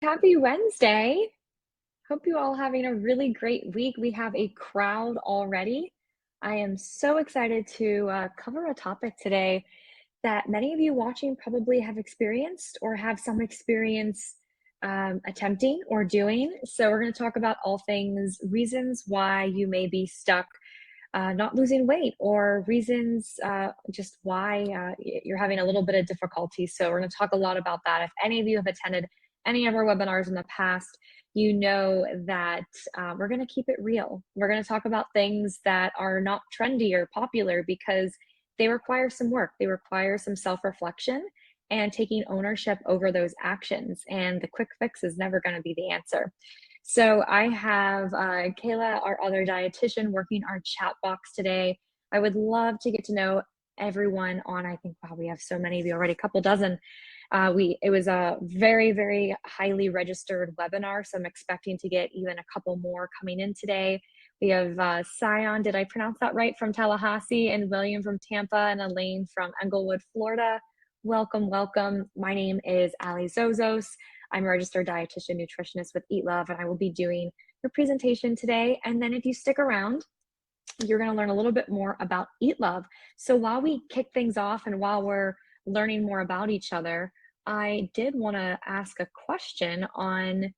Happy Wednesday. Hope you all having a really great week. We have a crowd already. I am so excited to cover a topic today that many of you watching probably have experienced or have some experience attempting or doing. So we're going to talk about all things reasons why you may be stuck not losing weight or reasons just why you're having a little bit of difficulty. So we're going to talk a lot about that. If any of you have attended any of our webinars in the past, you know that we're going to keep it real. We're going to talk about things that are not trendy or popular because they require some work. They require some self-reflection and taking ownership over those actions. And the quick fix is never going to be the answer. So I have Kayla, our other dietitian, working our chat box today. I would love to get to know everyone on, I think, wow, we have so many of you already, a couple dozen. It was a very, very highly registered webinar, so I'm expecting to get even a couple more coming in today. We have Sion, did I pronounce that right, from Tallahassee, and William from Tampa, and Elaine from Englewood, Florida. Welcome, welcome. My name is Ali Zozos. I'm a registered dietitian nutritionist with Eat Love, and I will be doing your presentation today. And then if you stick around, you're going to learn a little bit more about Eat Love. So while we kick things off and while we're learning more about each other, I did want to ask a question on,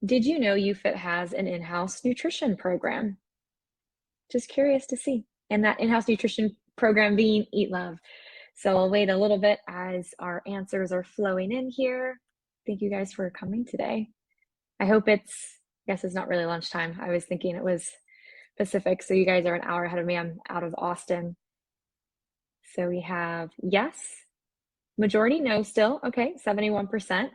did you know YouFit has an in-house nutrition program? Just curious to see. And that in-house nutrition program being Eat Love. So I'll wait a little bit as our answers are flowing in here. Thank you guys for coming today. I hope I guess it's not really lunchtime. I was thinking it was Pacific, so you guys are an hour ahead of me. I'm out of Austin. So we have yes, majority no still. Okay, 71%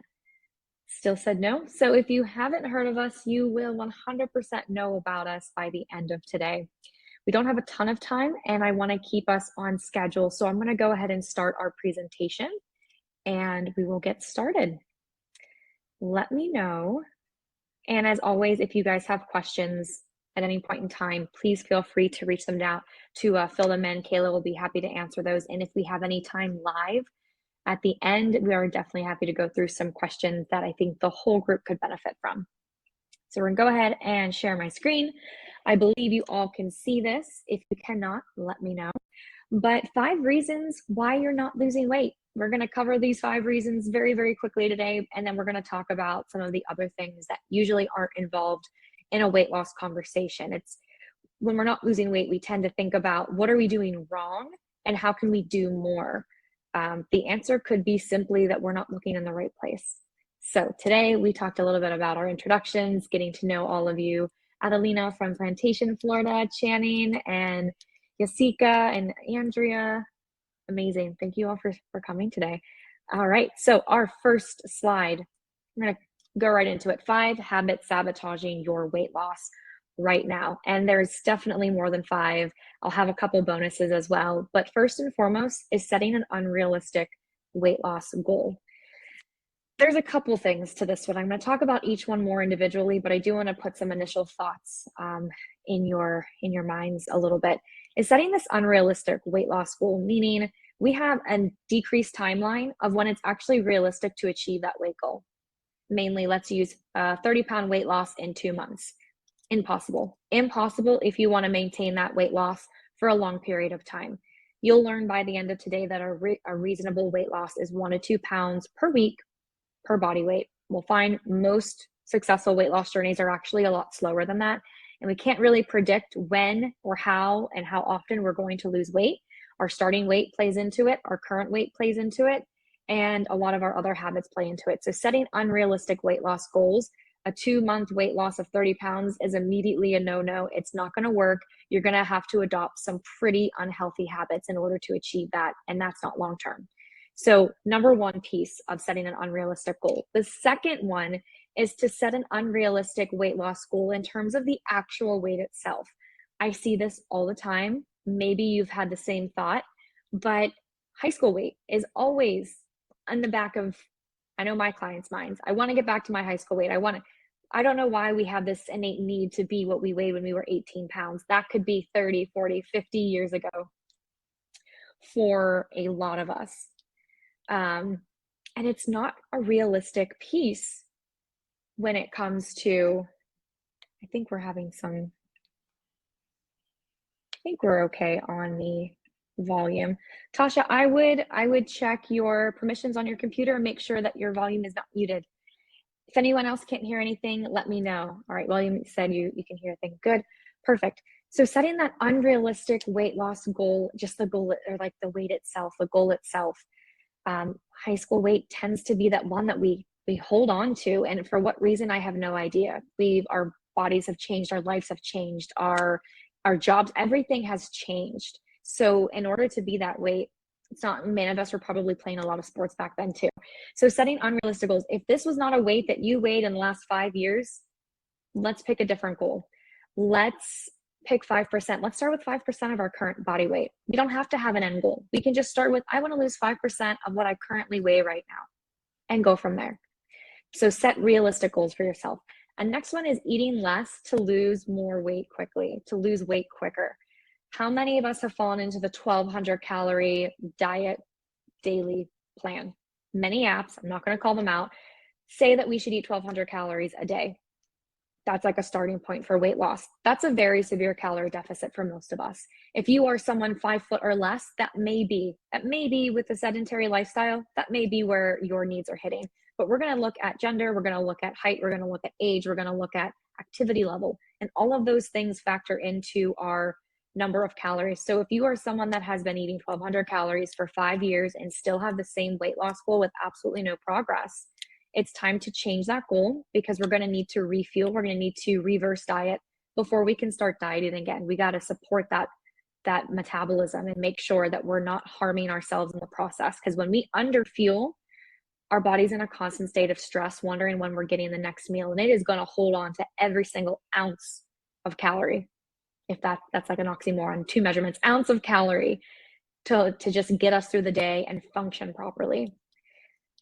still said no. So if you haven't heard of us, you will 100% know about us by the end of today. We don't have a ton of time and I want to keep us on schedule. So I'm going to go ahead and start our presentation and we will get started. Let me know. And as always, if you guys have questions at any point in time, please feel free to reach them out to fill them in. Kayla will be happy to answer those. And if we have any time live at the end, we are definitely happy to go through some questions that I think the whole group could benefit from. So we're gonna go ahead and share my screen. I believe you all can see this. If you cannot, let me know. But 5 reasons why you're not losing weight. We're going to cover these 5 reasons very, very quickly today, and then we're going to talk about some of the other things that usually aren't involved in a weight loss conversation. It's when we're not losing weight, we tend to think about what are we doing wrong and how can we do more? The answer could be simply that we're not looking in the right place. So today we talked a little bit about our introductions, getting to know all of you. Adelina from Plantation, Florida, Channing, and Yasika and Andrea. Amazing. Thank you all for coming today. All right, so our first slide, I'm gonna go right into it. 5 habits sabotaging your weight loss right now. And there's definitely more than 5. I'll have a couple bonuses as well. But first and foremost is setting an unrealistic weight loss goal. There's a couple things to this one. I'm going to talk about each one more individually, but I do want to put some initial thoughts in your minds a little bit. Is setting this unrealistic weight loss goal, meaning we have a decreased timeline of when it's actually realistic to achieve that weight goal. Mainly, let's use a 30-pound weight loss in 2 months. Impossible. Impossible if you want to maintain that weight loss for a long period of time. You'll learn by the end of today that a reasonable weight loss is 1 to 2 pounds per week per body weight. We'll find most successful weight loss journeys are actually a lot slower than that. And we can't really predict when or how and how often we're going to lose weight. Our starting weight plays into it. Our current weight plays into it. And a lot of our other habits play into it. So setting unrealistic weight loss goals, a 2-month weight loss of 30 pounds is immediately a no-no. It's not going to work. You're going to have to adopt some pretty unhealthy habits in order to achieve that. And that's not long-term. So number 1 piece of setting an unrealistic goal. The second one is to set an unrealistic weight loss goal in terms of the actual weight itself. I see this all the time. Maybe you've had the same thought, but high school weight is always on the back of, I know my clients' minds. I want to get back to my high school weight. I don't know why we have this innate need to be what we weighed when we were 18 pounds. That could be 30, 40, 50 years ago for a lot of us. And it's not a realistic piece when it comes to, I think we're having some, I think we're okay on the volume. Tasha, I would check your permissions on your computer and make sure that your volume is not muted. If anyone else can't hear anything, let me know. All right, William said you can hear a thing. Good, perfect. So setting that unrealistic weight loss goal, just the goal or like the weight itself, the goal itself, high school weight tends to be that one that we hold on to, and for what reason I have no idea. Our bodies have changed, our lives have changed, our jobs, everything has changed. So in order to be that weight, it's not, many of us were probably playing a lot of sports back then too. So setting unrealistic goals. If this was not a weight that you weighed in the last 5 years, let's pick a different goal. Let's pick 5%. Let's start with 5% of our current body weight. We don't have to have an end goal. We can just start with, I want to lose 5% of what I currently weigh right now and go from there. So set realistic goals for yourself. And next one is eating less to lose more weight quickly, to lose weight quicker. How many of us have fallen into the 1,200 calorie diet daily plan? Many apps, I'm not going to call them out, say that we should eat 1,200 calories a day. That's like a starting point for weight loss. That's a very severe calorie deficit for most of us. If you are someone 5 foot or less, that may be with a sedentary lifestyle, that may be where your needs are hitting. But we're going to look at gender, we're going to look at height, we're going to look at age, we're going to look at activity level, and all of those things factor into our number of calories. So if you are someone that has been eating 1,200 calories for 5 years and still have the same weight loss goal with absolutely no progress, it's time to change that goal, because we're going to need to refuel. We're going to need to reverse diet before we can start dieting again. We got to support that metabolism and make sure that we're not harming ourselves in the process. Because when we underfuel, our body's in a constant state of stress, wondering when we're getting the next meal, and it is going to hold on to every single ounce of calorie. If that's like an oxymoron, two measurements, ounce of calorie to just get us through the day and function properly.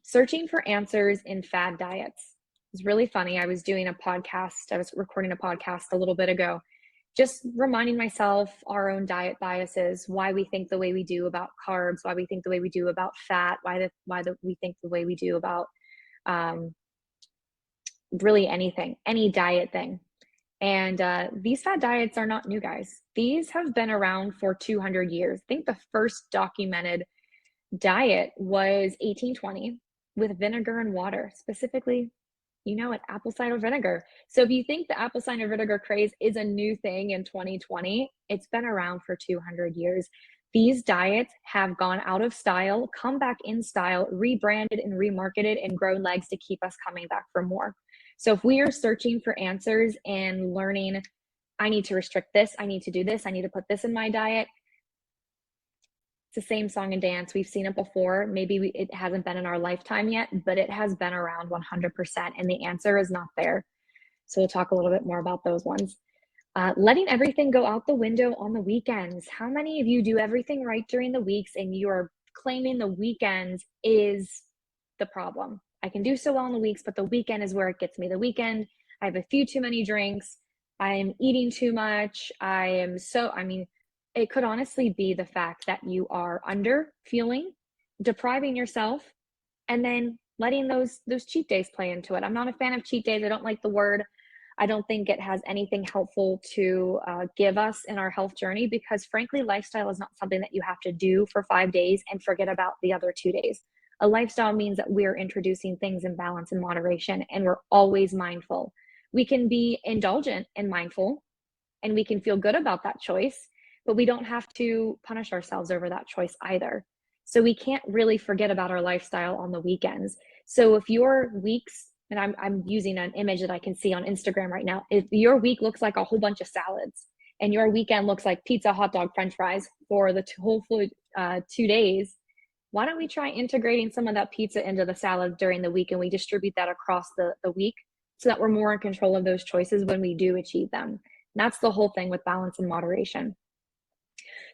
Searching for answers in fad diets. It's really funny. I was recording a podcast a little bit ago, just reminding myself our own diet biases, why we think the way we do about carbs, why we think the way we do about fat, we think the way we do about really anything, any diet thing. And these fad diets are not new, guys. These have been around for 200 years. I think the first documented diet was 1820 with vinegar and water, specifically, apple cider vinegar. So if you think the apple cider vinegar craze is a new thing in 2020, it's been around for 200 years. These diets have gone out of style, come back in style, rebranded and remarketed, and grown legs to keep us coming back for more. So if we are searching for answers and learning, I need to restrict this, I need to do this, I need to put this in my diet, the same song and dance. We've seen it before. Maybe it hasn't been in our lifetime yet, but it has been around 100%, and the answer is not there. So we'll talk a little bit more about those ones. Letting everything go out the window on the weekends. How many of you do everything right during the weeks and you're claiming the weekends is the problem? I can do so well on the weeks, but the weekend is where it gets me. The weekend, I have a few too many drinks. I'm eating too much. It could honestly be the fact that you are under fueling, depriving yourself, and then letting those cheat days play into it. I'm not a fan of cheat days. I don't like the word. I don't think it has anything helpful to give us in our health journey, because frankly, lifestyle is not something that you have to do for 5 days and forget about the other 2 days. A lifestyle means that we're introducing things in balance and moderation, and we're always mindful. We can be indulgent and mindful, and we can feel good about that choice, but we don't have to punish ourselves over that choice either. So we can't really forget about our lifestyle on the weekends. So if your weeks, and I'm using an image that I can see on Instagram right now, if your week looks like a whole bunch of salads and your weekend looks like pizza, hot dog, French fries for the whole 2 days, why don't we try integrating some of that pizza into the salad during the week, and we distribute that across the week so that we're more in control of those choices when we do achieve them. And that's the whole thing with balance and moderation.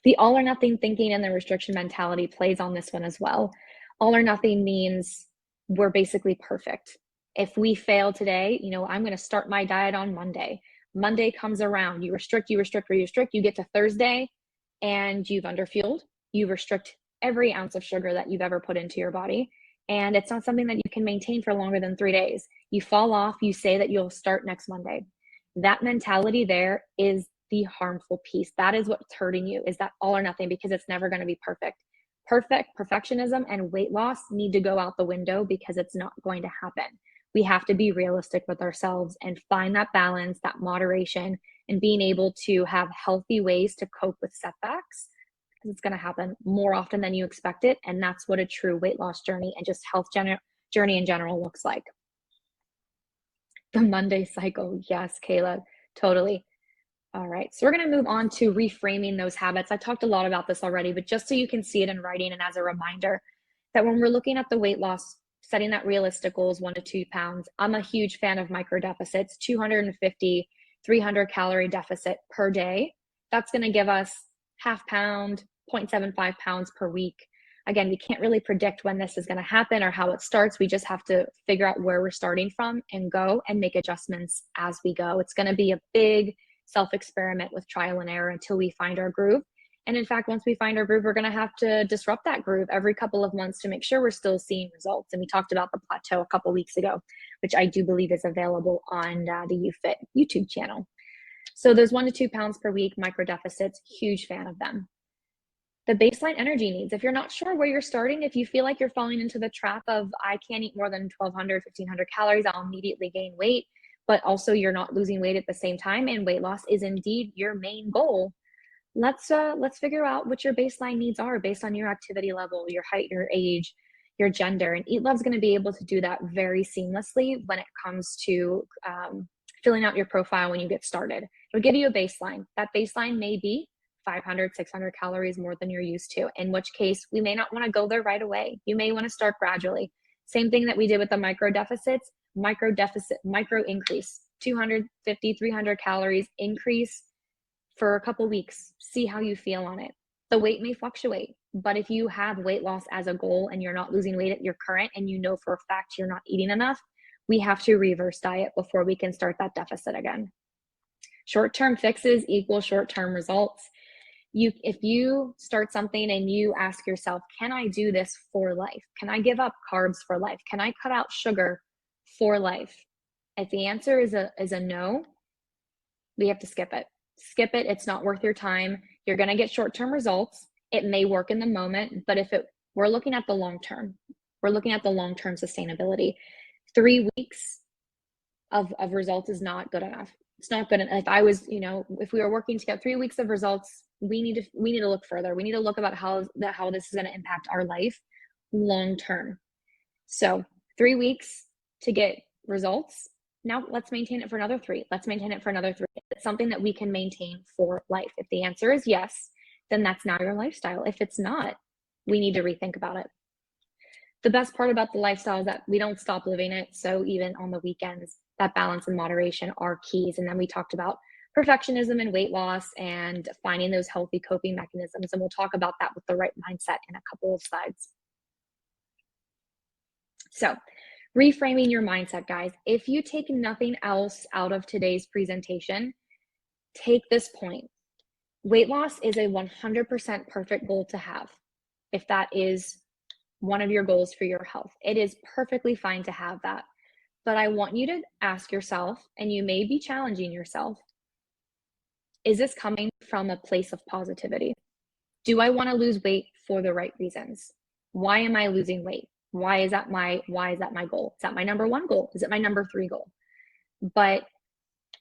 The all or nothing thinking and the restriction mentality plays on this one as well. All or nothing means we're basically perfect. If we fail today, I'm going to start my diet on Monday. Monday comes around, you restrict, you get to Thursday and you've underfueled. You restrict every ounce of sugar that you've ever put into your body, and it's not something that you can maintain for longer than 3 days. You fall off, you say that you'll start next Monday. That mentality there is the harmful piece. That is what's hurting you, is that all or nothing, because it's never going to be perfect. Perfectionism and weight loss need to go out the window because it's not going to happen. We have to be realistic with ourselves and find that balance, that moderation, and being able to have healthy ways to cope with setbacks, because it's going to happen more often than you expect it. And that's what a true weight loss journey and just health journey in general looks like. The Monday cycle. Yes, Kayla, totally. All right, so we're going to move on to reframing those habits. I talked a lot about this already, but just so you can see it in writing and as a reminder that when we're looking at the weight loss, setting that realistic goal is 1 to 2 pounds. I'm a huge fan of micro deficits, 250, 300 calorie deficit per day. That's going to give us half pound, 0.75 pounds per week. Again, we can't really predict when this is going to happen or how it starts. We just have to figure out where we're starting from and go and make adjustments as we go. It's going to be a big self-experiment with trial and error until we find our groove. And in fact, once we find our groove, we're going to have to disrupt that groove every couple of months to make sure we're still seeing results. And we talked about the plateau a couple of weeks ago, which I do believe is available on the UFit YouTube channel. So those 1 to 2 pounds per week micro deficits, huge fan of them. The baseline energy needs. If you're not sure where you're starting, if you feel like you're falling into the trap of I can't eat more than 1,200, 1,500 calories, I'll immediately gain weight, but also you're not losing weight at the same time, and weight loss is indeed your main goal, let's figure out what your baseline needs are based on your activity level, your height, your age, your gender. And Eat Love's going to be able to do that very seamlessly when it comes to filling out your profile when you get started. It'll give you a baseline. That baseline may be 500, 600 calories more than you're used to, in which case we may not want to go there right away. You may want to start gradually. Same thing that we did with the micro deficits, micro increase, 250, 300 calories increase for a couple weeks. See how you feel on it. The weight may fluctuate, but if you have weight loss as a goal and you're not losing weight at your current and you know for a fact you're not eating enough, we have to reverse diet before we can start that deficit again. Short-term fixes equal short-term results. If you start something and you ask yourself, can I do this for life? Can I give up carbs for life? Can I cut out sugar for life? If the answer is a no, we have to skip it. Skip it. It's not worth your time. You're going to get short-term results. It may work in the moment, but we're looking at the long term. We're looking at the long-term sustainability. 3 weeks of results is not good enough. It's not good enough. If we were working to get 3 weeks of results, we need to look further. We need to look about how this is going to impact our life long term. So 3 weeks to get results. Now let's maintain it for another 3. Let's maintain it for another 3. It's something that we can maintain for life. If the answer is yes, then that's now your lifestyle. If it's not, we need to rethink about it. The best part about the lifestyle is that we don't stop living it. So even on the weekends, that balance and moderation are keys. And then we talked about perfectionism and weight loss and finding those healthy coping mechanisms. And we'll talk about that with the right mindset in a couple of slides. So reframing your mindset, guys. If you take nothing else out of today's presentation, take this point. Weight loss is a 100% perfect goal to have. If that is one of your goals for your health, it is perfectly fine to have that. But I want you to ask yourself, and you may be challenging yourself, is this coming from a place of positivity? Do I want to lose weight for the right reasons? Why am I losing weight? Why is that my goal? Is that my number 1 goal? Is it my number 3 goal? But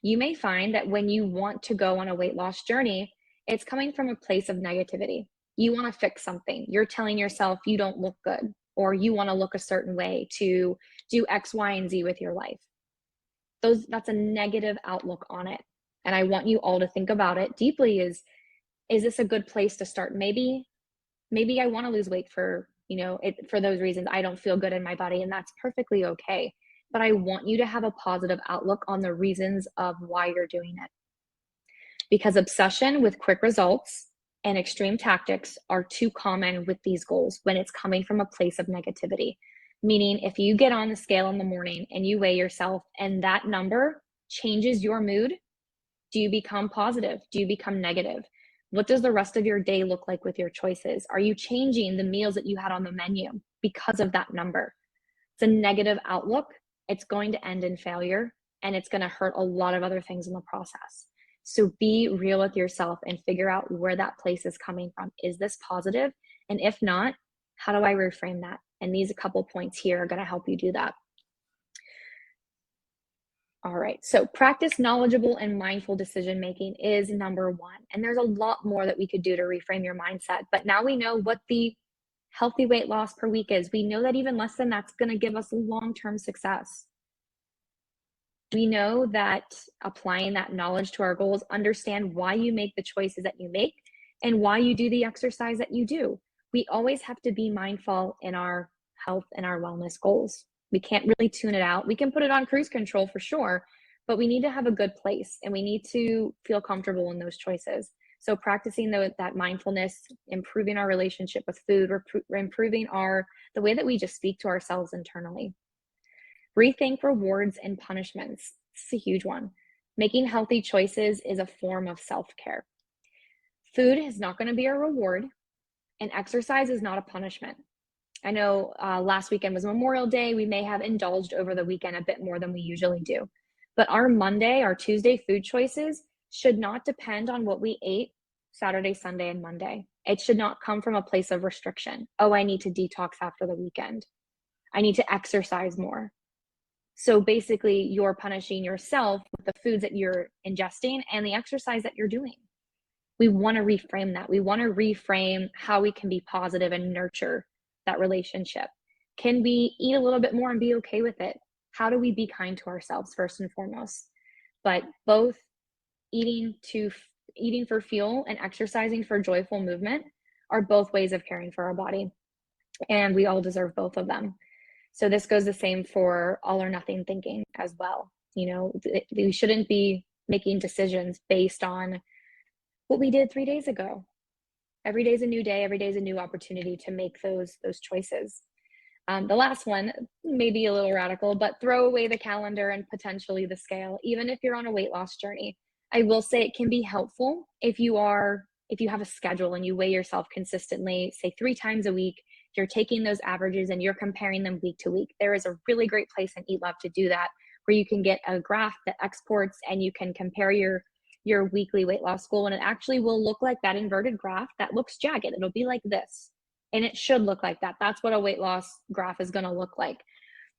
you may find that when you want to go on a weight loss journey, it's coming from a place of negativity. You want to fix something. You're telling yourself you don't look good, or you want to look a certain way to do X, Y, and Z with your life. That's a negative outlook on it. And I want you all to think about it deeply. Is this a good place to start? Maybe I want to lose weight for those reasons. I don't feel good in my body, and that's perfectly okay. But I want you to have a positive outlook on the reasons of why you're doing it. Because obsession with quick results and extreme tactics are too common with these goals when it's coming from a place of negativity. Meaning, if you get on the scale in the morning and you weigh yourself and that number changes your mood, do you become positive? Do you become negative? What does the rest of your day look like with your choices? Are you changing the meals that you had on the menu because of that number? It's a negative outlook. It's going to end in failure, and it's going to hurt a lot of other things in the process. So be real with yourself and figure out where that place is coming from. Is this positive? And if not, how do I reframe that? And these a couple points here are going to help you do that. All right, so practice knowledgeable and mindful decision making is number one. And there's a lot more that we could do to reframe your mindset. But now we know what the healthy weight loss per week is. We know that even less than that's going to give us long-term success. We know that applying that knowledge to our goals, understand why you make the choices that you make and why you do the exercise that you do. We always have to be mindful in our health and our wellness goals. We can't really tune it out. We can put it on cruise control for sure, but we need to have a good place and we need to feel comfortable in those choices. So practicing that mindfulness, improving our relationship with food, improving the way that we just speak to ourselves internally. Rethink rewards and punishments. This is a huge one. Making healthy choices is a form of self-care. Food is not going to be a reward, and exercise is not a punishment. I know last weekend was Memorial Day. We may have indulged over the weekend a bit more than we usually do. But our Tuesday food choices should not depend on what we ate Saturday, Sunday, and Monday. It should not come from a place of restriction. Oh, I need to detox after the weekend. I need to exercise more. So basically, you're punishing yourself with the foods that you're ingesting and the exercise that you're doing. We want to reframe that. We want to reframe how we can be positive and nurture that relationship. Can we eat a little bit more and be okay with it? How do we be kind to ourselves first and foremost? But both eating for fuel and exercising for joyful movement are both ways of caring for our body. And we all deserve both of them. So this goes the same for all or nothing thinking as well. You know, we shouldn't be making decisions based on what we did 3 days ago. Every day is a new day. Every day is a new opportunity to make those choices. The last one may be a little radical, but throw away the calendar and potentially the scale, even if you're on a weight loss journey. I will say it can be helpful if you have a schedule and you weigh yourself consistently, say 3 times a week. You're taking those averages and you're comparing them week to week. There is a really great place in Eat Love to do that, where you can get a graph that exports and you can compare your weekly weight loss goal, and it actually will look like that inverted graph that looks jagged. It'll be like this, and it should look like that. That's what a weight loss graph is going to look like.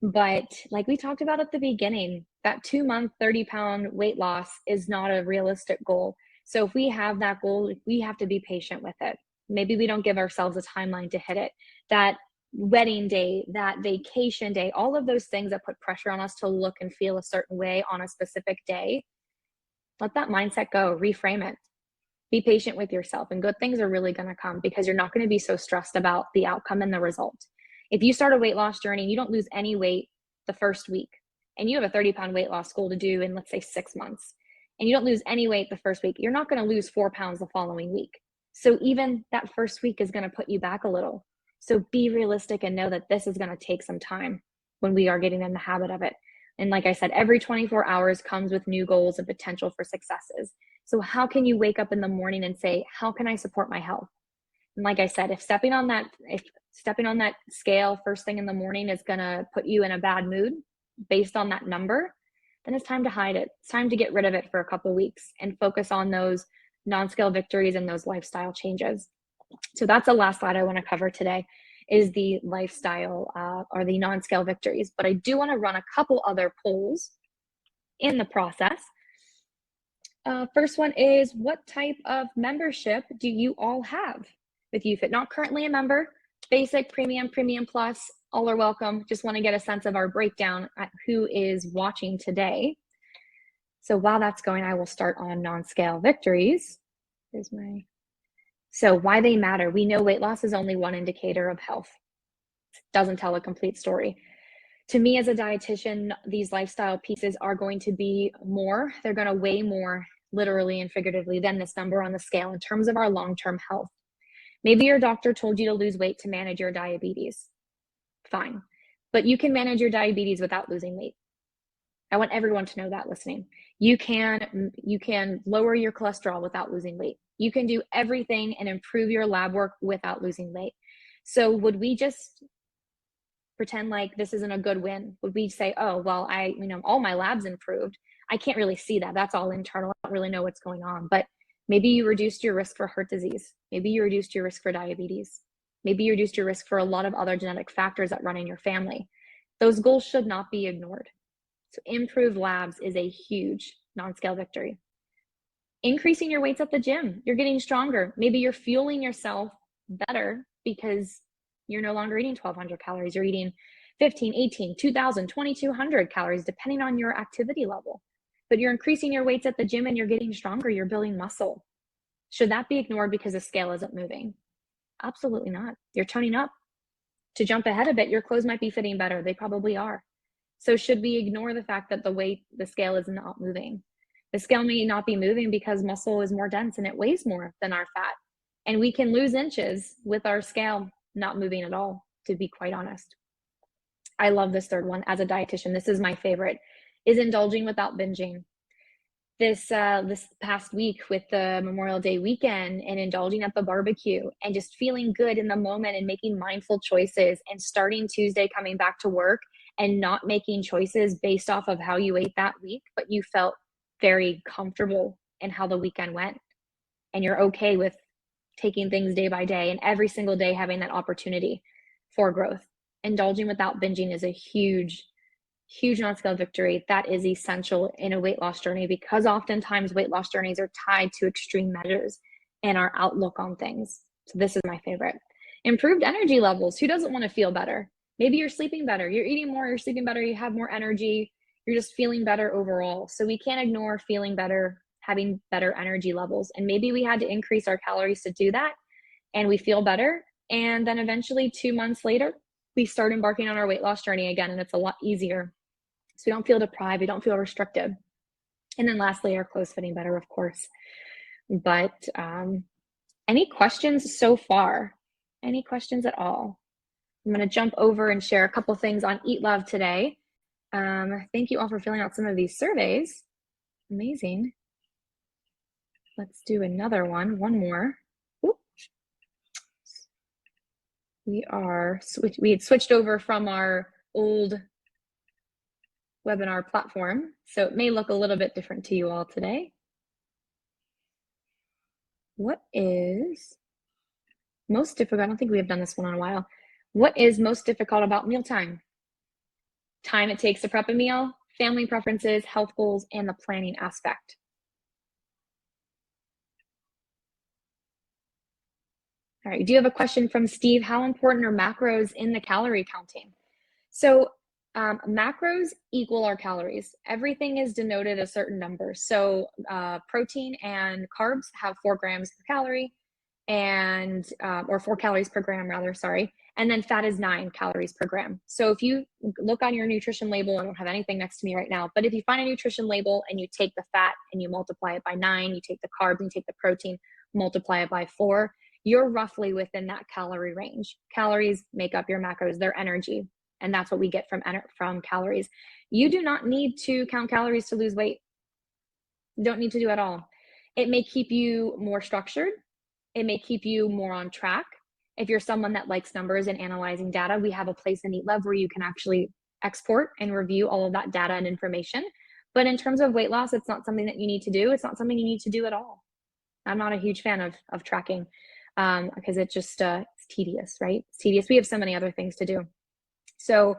But like we talked about at the beginning, that 2-month 30-pound weight loss is not a realistic goal. So if we have that goal, we have to be patient with it. Maybe we don't give ourselves a timeline to hit it. That wedding day, that vacation day, all of those things that put pressure on us to look and feel a certain way on a specific day, let that mindset go, reframe it. Be patient with yourself, and good things are really going to come because you're not going to be so stressed about the outcome and the result. If you start a weight loss journey and you don't lose any weight the first week, and you have a 30-pound weight loss goal to do in, let's say, 6 months, and you don't lose any weight the first week, you're not going to lose 4 pounds the following week. So even that first week is going to put you back a little. So be realistic and know that this is going to take some time when we are getting in the habit of it. And like I said, every 24 hours comes with new goals and potential for successes. So how can you wake up in the morning and say, how can I support my health? And like I said, if stepping on that scale first thing in the morning is going to put you in a bad mood based on that number, then it's time to hide it. It's time to get rid of it for a couple weeks and focus on those non-scale victories and those lifestyle changes. So that's the last slide I want to cover today, is the lifestyle or the non-scale victories. But I do want to run a couple other polls in the process. First one is, what type of membership do you all have with YouFit? Not currently a member, basic, premium, premium plus, all are welcome. Just want to get a sense of our breakdown at who is watching today. So while that's going, I will start on non-scale victories. So why they matter. We know weight loss is only one indicator of health. It doesn't tell a complete story. To me as a dietitian, these lifestyle pieces are going to be more. They're going to weigh more, literally and figuratively, than this number on the scale in terms of our long-term health. Maybe your doctor told you to lose weight to manage your diabetes. Fine. But you can manage your diabetes without losing weight. I want everyone to know that listening. You can lower your cholesterol without losing weight. You can do everything and improve your lab work without losing weight. So would we just pretend like this isn't a good win? Would we say, oh, well, all my labs improved. I can't really see that. That's all internal. I don't really know what's going on. But maybe you reduced your risk for heart disease. Maybe you reduced your risk for diabetes. Maybe you reduced your risk for a lot of other genetic factors that run in your family. Those goals should not be ignored. So improved labs is a huge non-scale victory. Increasing your weights at the gym. You're getting stronger. Maybe you're fueling yourself better because you're no longer eating 1,200 calories. You're eating 15, 18, 2,000, 2,200 calories, depending on your activity level. But you're increasing your weights at the gym and you're getting stronger. You're building muscle. Should that be ignored because the scale isn't moving? Absolutely not. You're toning up. To jump ahead a bit, your clothes might be fitting better. They probably are. So should we ignore the fact that the scale is not moving? The scale may not be moving because muscle is more dense and it weighs more than our fat. And we can lose inches with our scale not moving at all, to be quite honest. I love this third one as a dietitian. This is my favorite, is indulging without binging. This past week with the Memorial Day weekend and indulging at the barbecue and just feeling good in the moment and making mindful choices, and starting Tuesday coming back to work and not making choices based off of how you ate that week, but you felt very comfortable in how the weekend went. And you're okay with taking things day by day and every single day having that opportunity for growth. Indulging without binging is a huge non-scale victory that is essential in a weight loss journey, because oftentimes weight loss journeys are tied to extreme measures and our outlook on things. So this is my favorite. Improved energy levels. Who doesn't want to feel better? Maybe you're sleeping better, you're eating more, you're sleeping better, you have more energy, you're just feeling better overall. So we can't ignore feeling better, having better energy levels. And maybe we had to increase our calories to do that, and we feel better. And then eventually 2 months later, we start embarking on our weight loss journey again, and it's a lot easier. So we don't feel deprived, we don't feel restricted. And then lastly, our clothes fitting better, of course. But any questions so far? Any questions at all? I'm going to jump over and share a couple things on Eat Love today. Thank you all for filling out some of these surveys. Amazing. Let's do another one more. Oops. We had switched over from our old webinar platform, so it may look a little bit different to you all today. What is most difficult? I don't think we have done this one in a while. What is most difficult about mealtime? Time it takes to prep a meal, family preferences, health goals, and the planning aspect. All right, we do have a question from Steve. How important are macros in the calorie counting? So macros equal our calories. Everything is denoted a certain number. So protein and carbs have 4 grams per calorie, and or 4 calories per gram rather, sorry. And then fat is 9 calories per gram. So if you look on your nutrition label, I don't have anything next to me right now, but if you find a nutrition label and you take the fat and you multiply it by 9, you take the carbs and you take the protein, multiply it by 4, you're roughly within that calorie range. Calories make up your macros, they're energy. And that's what we get from calories. You do not need to count calories to lose weight. You don't need to do it at all. It may keep you more structured. It may keep you more on track. If you're someone that likes numbers and analyzing data, we have a place in Eat Love where you can actually export and review all of that data and information. But in terms of weight loss, it's not something that you need to do. It's not something you need to do at all. I'm not a huge fan of tracking because it just it's tedious, right? It's tedious. We have so many other things to do. So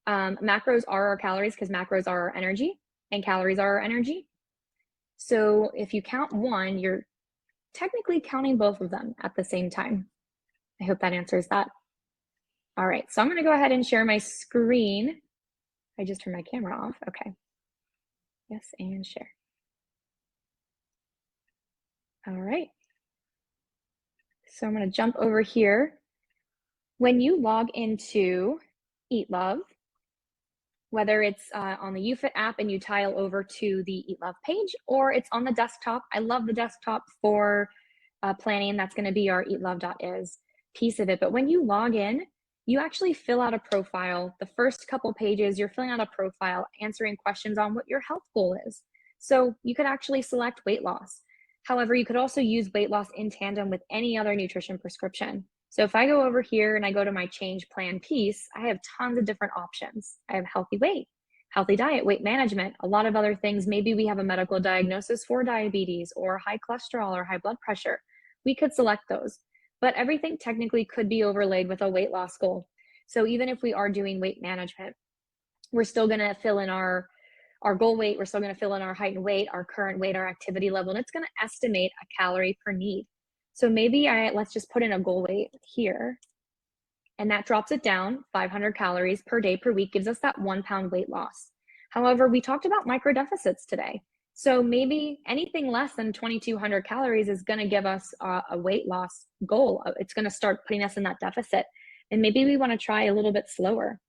macros are our calories because macros are our energy and calories are our energy. So if you count one, you're technically counting both of them at the same time. I hope that answers that. All right, so I'm going to go ahead and share my screen. I just turned my camera off. Okay. Yes, and share. All right. So I'm going to jump over here. When you log into Eat Love, whether it's on the UFIT app and you tile over to the Eat Love page, or it's on the desktop. I love the desktop for planning. That's going to be our eatlove.is piece of it. But when you log in, you actually fill out a profile. The first couple pages, you're filling out a profile, answering questions on what your health goal is. So you could actually select weight loss. However, you could also use weight loss in tandem with any other nutrition prescription. So if I go over here and I go to my change plan piece, I have tons of different options. I have healthy weight, healthy diet, weight management, a lot of other things. Maybe we have a medical diagnosis for diabetes or high cholesterol or high blood pressure. We could select those, but everything technically could be overlaid with a weight loss goal. So even if we are doing weight management, we're still going to fill in our goal weight. We're still going to fill in our height and weight, our current weight, our activity level, and it's going to estimate a calorie per need. So maybe let's just put in a goal weight here, and that drops it down 500 calories per day per week, gives us that 1 pound weight loss. However, we talked about micro deficits today. So maybe anything less than 2,200 calories is going to give us a weight loss goal. It's going to start putting us in that deficit. And maybe we want to try a little bit slower.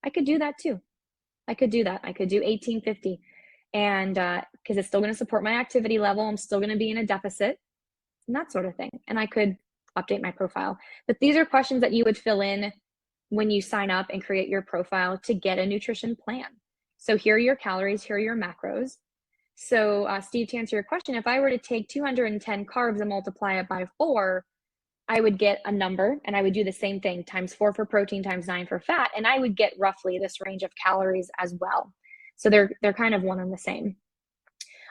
I could do that too. I could do that. I could do 1850, and because it's still going to support my activity level. I'm still going to be in a deficit and that sort of thing. And I could update my profile. But these are questions that you would fill in when you sign up and create your profile to get a nutrition plan. So here are your calories, here are your macros. So Steve, to answer your question, if I were to take 210 carbs and multiply it by 4, I would get a number, and I would do the same thing, times 4 for protein, times 9 for fat, and I would get roughly this range of calories as well. So they're kind of one and the same.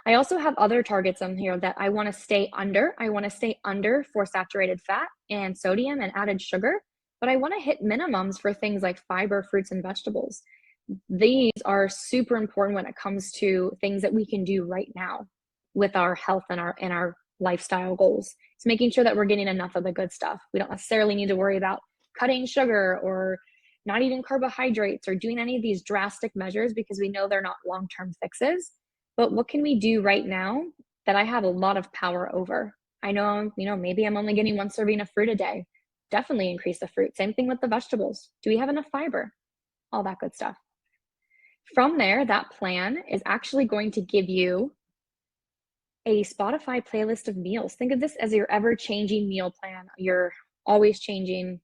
I also have other targets on here that I want to stay under. I want to stay under for saturated fat and sodium and added sugar, but I want to hit minimums for things like fiber, fruits, and vegetables. These are super important when it comes to things that we can do right now with our health and our lifestyle goals. It's making sure that we're getting enough of the good stuff. We don't necessarily need to worry about cutting sugar or not eating carbohydrates or doing any of these drastic measures because we know they're not long-term fixes. But what can we do right now that I have a lot of power over? I know, maybe I'm only getting 1 serving of fruit a day. Definitely increase the fruit. Same thing with the vegetables. Do we have enough fiber? All that good stuff. From there, that plan is actually going to give you a Spotify playlist of meals. Think of this as your ever-changing meal plan, your always changing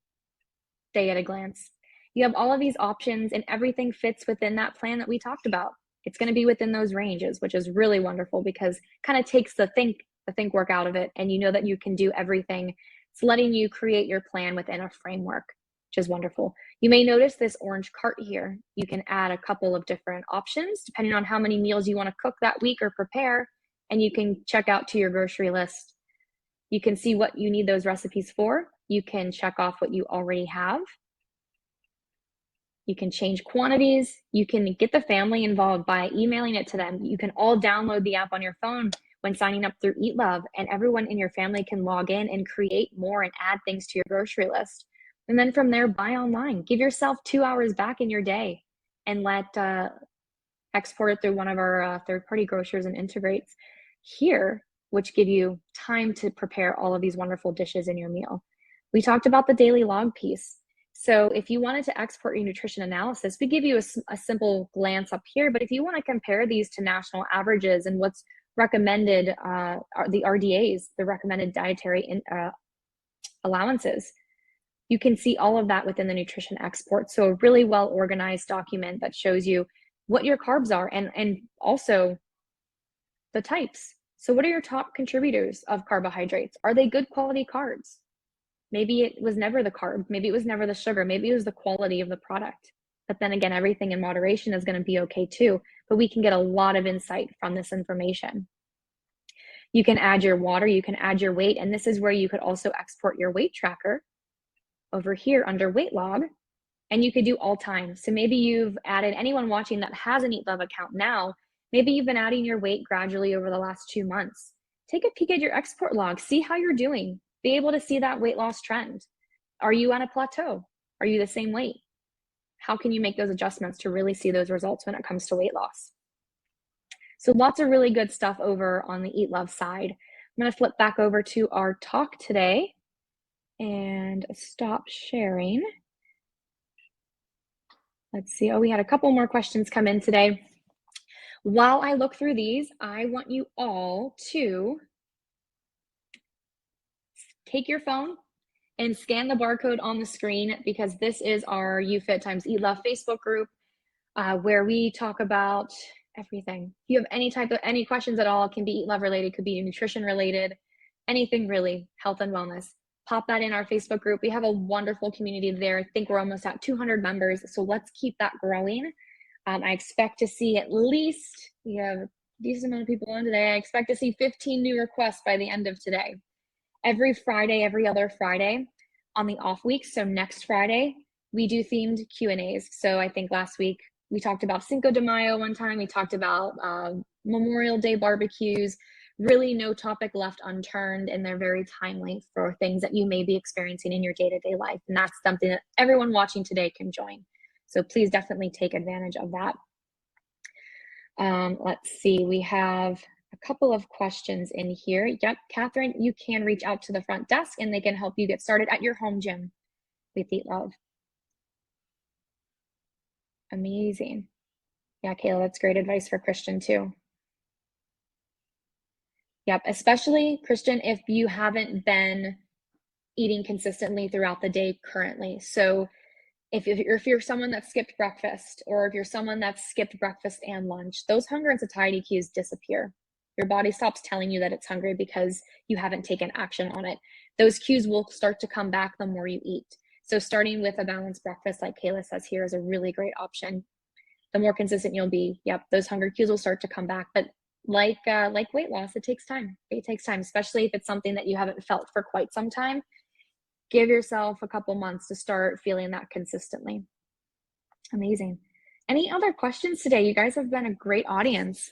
day at a glance. You have all of these options and everything fits within that plan that we talked about. It's going to be within those ranges, which is really wonderful because kind of takes the think work out of it, and you know that you can do everything. It's letting you create your plan within a framework, which is wonderful. You may notice this orange cart here. You can add a couple of different options depending on how many meals you want to cook that week or prepare, and you can check out to your grocery list. You can see what you need those recipes for. You can check off what you already have. You can change quantities. You can get the family involved by emailing it to them. You can all download the app on your phone when signing up through Eat Love, and everyone in your family can log in and create more and add things to your grocery list. And then from there, buy online. Give yourself 2 hours back in your day and export it through one of our third-party grocers and integrates here, which give you time to prepare all of these wonderful dishes in your meal. We talked about the daily log piece. So if you wanted to export your nutrition analysis, we give you a simple glance up here, but if you want to compare these to national averages and what's recommended, the RDAs, the recommended dietary allowances, you can see all of that within the nutrition export. So a really well organized document that shows you what your carbs are and also the types. So what are your top contributors of carbohydrates? Are they good quality carbs? Maybe it was never the carb, maybe it was never the sugar, maybe it was the quality of the product. But then again, everything in moderation is going to be okay too, but we can get a lot of insight from this information. You can add your water, you can add your weight, and this is where you could also export your weight tracker over here under weight log, and you could do all time. So maybe you've added, anyone watching that has an Eat Love account now, maybe you've been adding your weight gradually over the last 2 months. Take a peek at your export log, see how you're doing. Be able to see that weight loss trend. Are you on a plateau? Are you the same weight? How can you make those adjustments to really see those results when it comes to weight loss? So lots of really good stuff over on the Eat Love side. I'm going to flip back over to our talk today and stop sharing. Let's see. Oh, we had a couple more questions come in today. While I look through these, I want you all to take your phone and scan the barcode on the screen, because this is our YouFit times Eat Love Facebook group where we talk about everything. If you have any questions at all, it can be Eat Love related, could be nutrition related, anything really, health and wellness. pop that in our Facebook group. We have a wonderful community there. I think we're almost at 200 members, so let's keep that growing. I expect to see at least, we have a decent amount of people on today. I expect to see 15 new requests by the end of today. Every Friday, every other Friday on the off weeks, so next Friday, we do themed Q&As. So I think last week we talked about Cinco de Mayo one time. We talked about Memorial Day barbecues. Really no topic left unturned, and they're very timely for things that you may be experiencing in your day-to-day life. And that's something that everyone watching today can join. So please definitely take advantage of that. Let's see, we have a couple of questions in here. Yep, Catherine, you can reach out to the front desk and they can help you get started at your home gym with Eat Love. Amazing. Yeah, Kayla, that's great advice for Christian too. Yep, especially Christian, if you haven't been eating consistently throughout the day currently. So if you're someone that skipped breakfast, or if you're someone that skipped breakfast and lunch, those hunger and satiety cues disappear. Your body stops telling you that it's hungry because you haven't taken action on it. Those cues will start to come back the more you eat. So starting with a balanced breakfast, like Kayla says here, is a really great option. The more consistent you'll be, yep, those hunger cues will start to come back. But like weight loss, it takes time. It takes time, especially if it's something that you haven't felt for quite some time. Give yourself a couple months to start feeling that consistently. Amazing. Any other questions today? You guys have been a great audience.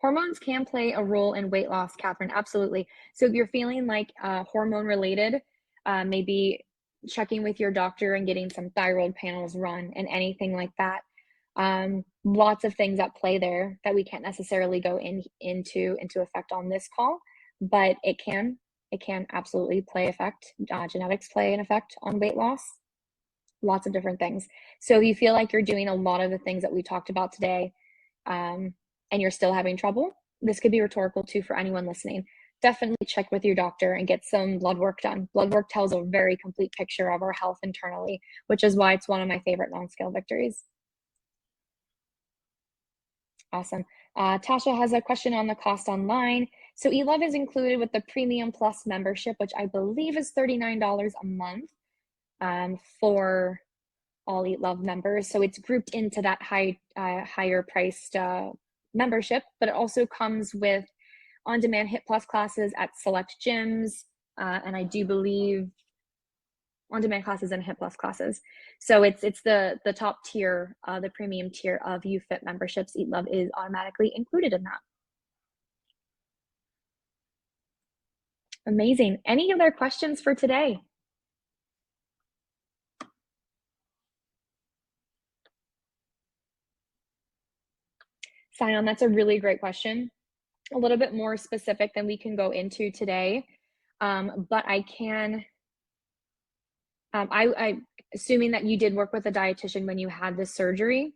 Hormones can play a role in weight loss, Catherine, absolutely. So if you're feeling like hormone related, maybe checking with your doctor and getting some thyroid panels run and anything like that. Lots of things at play there that we can't necessarily go into effect on this call, but it can absolutely play effect. Genetics play an effect on weight loss. Lots of different things. So if you feel like you're doing a lot of the things that we talked about today, and you're still having trouble, this could be rhetorical too for anyone listening. Definitely check with your doctor and get some blood work done. Blood work tells a very complete picture of our health internally, which is why it's one of my favorite Nonscale victories. Awesome. Tasha has a question on the cost online. So eLove is included with the Premium Plus membership, which I believe is $39 a month for all Eat Love members. So it's grouped into that higher priced membership, but it also comes with on-demand HIIT Plus classes at select gyms, and I do believe on-demand classes and HIIT Plus classes. So it's the top tier, the premium tier of UFit memberships. Eat Love is automatically included in that. Amazing. Any other questions for today? Sion, that's a really great question. A little bit more specific than we can go into today, but I can. I assuming that you did work with a dietitian when you had this surgery,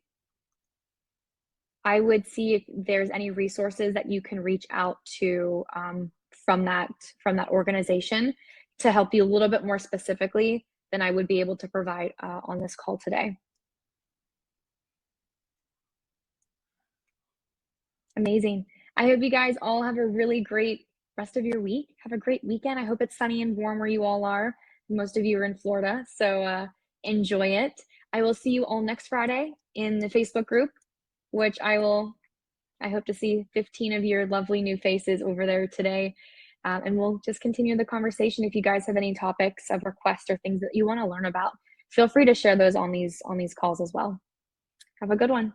I would see if there's any resources that you can reach out to from that organization to help you a little bit more specifically than I would be able to provide on this call today. Amazing. I hope you guys all have a really great rest of your week. Have a great weekend. I hope it's sunny and warm where you all are. Most of you are in Florida, so enjoy it. I will see you all next Friday in the Facebook group, which I hope to see 15 of your lovely new faces over there today. And we'll just continue the conversation. If you guys have any topics of request or things that you want to learn about, feel free to share those on these calls as well. Have a good one.